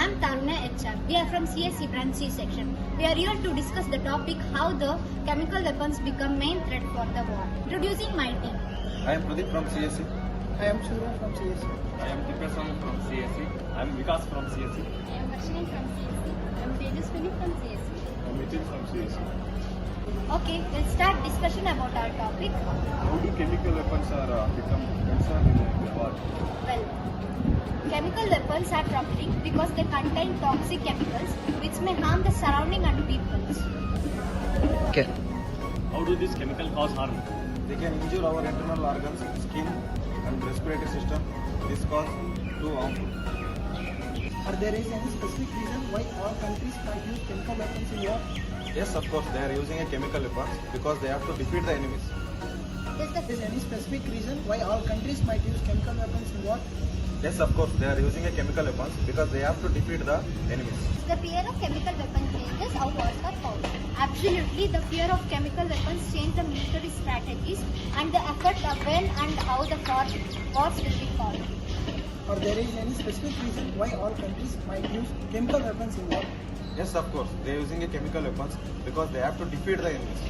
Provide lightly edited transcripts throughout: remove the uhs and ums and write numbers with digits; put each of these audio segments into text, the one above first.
am Taruna HR. We are from CSC branch C section. We are here to discuss the topic how the chemical weapons become main threat for the war. Introducing my team. I am Pradeep from CSC. I am Shura from CSC. I am Dipasam from CSC. I am Vikas from CSC. I am Varshini from CSC. I am Tejaswini from CSC. I am Nitin from CSC. Okay, let's start discussion about our topic. How do chemical weapons are become concerned in the war? Well, chemical weapons are troubling because they contain toxic chemicals which may harm the surrounding and peoples. Okay. How do these chemicals cause harm? They can injure our internal organs, skin and respiratory system. This cause too harmful. Are there is any specific reason why all countries might use chemical weapons in war? Yes, of course, they are using a chemical weapons because they have to defeat the enemies. Is there any specific reason why all countries might use chemical weapons in war? Yes, of course, they are using a chemical weapons because they have to defeat the enemies. The fear of chemical weapons changes how wars are fought. Absolutely, the fear of chemical weapons change the military strategies and the effort of when and how the wars will be fought. Or there is any specific reason why all countries might use chemical weapons in war? Yes, of course, they are using a chemical weapons because they have to defeat the enemies.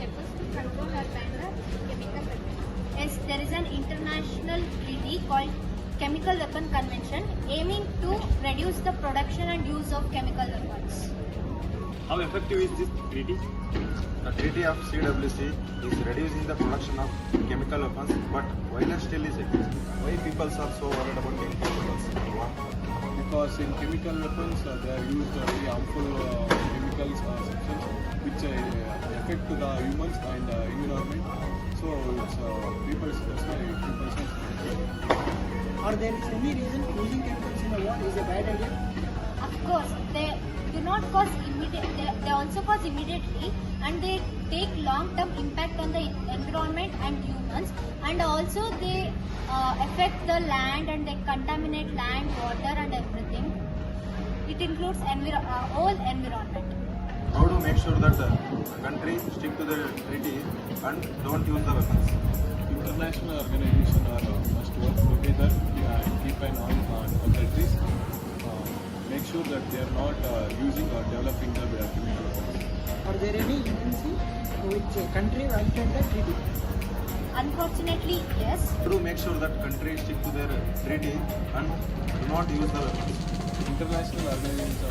Efforts to control or ban the chemical weapons. Yes, there is an international treaty called Chemical Weapon Convention aiming to reduce the production and use of chemical weapons. How effective is this treaty? The treaty of CWC is reducing the production of chemical weapons, but violence still is existing. Why people are so worried about chemical weapons in war? Because in chemical weapons they are used very harmful chemicals substance which affect to the humans and environment. So it's that's why people say. Or there is any reason using chemicals in a war is a bad idea? Of course, they do not cause immediate. They also cause immediately, and they take long-term impact on the environment and humans, and also they affect the land and they contaminate land, water, and everything. It includes whole environment. How to make sure that the country stick to the treaty and don't use the weapons? International organizations must work together and keep an eye on countries. Make sure that they are not using or developing the chemical weapons. Are there any agency which country violated the treaty? Unfortunately, yes. To make sure that countries stick to their treaty and do not use the weapons. International organizations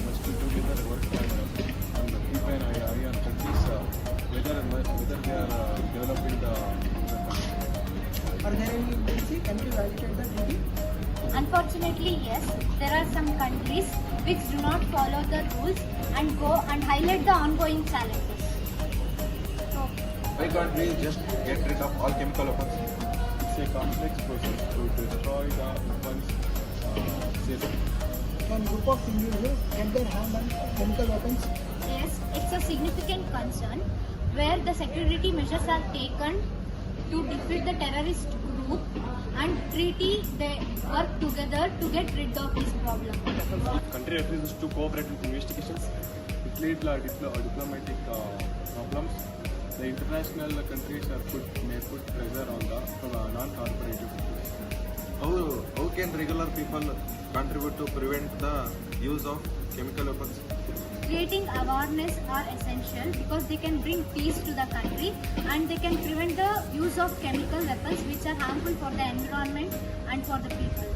must together work and keep an eye on countries whether they are developing the weapons. Are there any agency country violated the treaty? Unfortunately, yes. There are some countries which do not follow the rules and go and highlight the ongoing challenges. So, Why can't we just get rid of all chemical weapons? It's a complex process to destroy the weapons safely. Can group of individuals get their hand on chemical weapons? yes, it's a significant concern where the security measures are taken to defeat the terrorist group and treaty they work together to get rid of this problem. If country refuses to cooperate with investigations, It leads to diplomatic problems. The international countries may put pressure on the non-cooperative countries. How can regular people contribute to prevent the use of chemical weapons? Creating awareness are essential because they can bring peace to the country and they can prevent the use of chemical weapons which are harmful for the environment and for the people.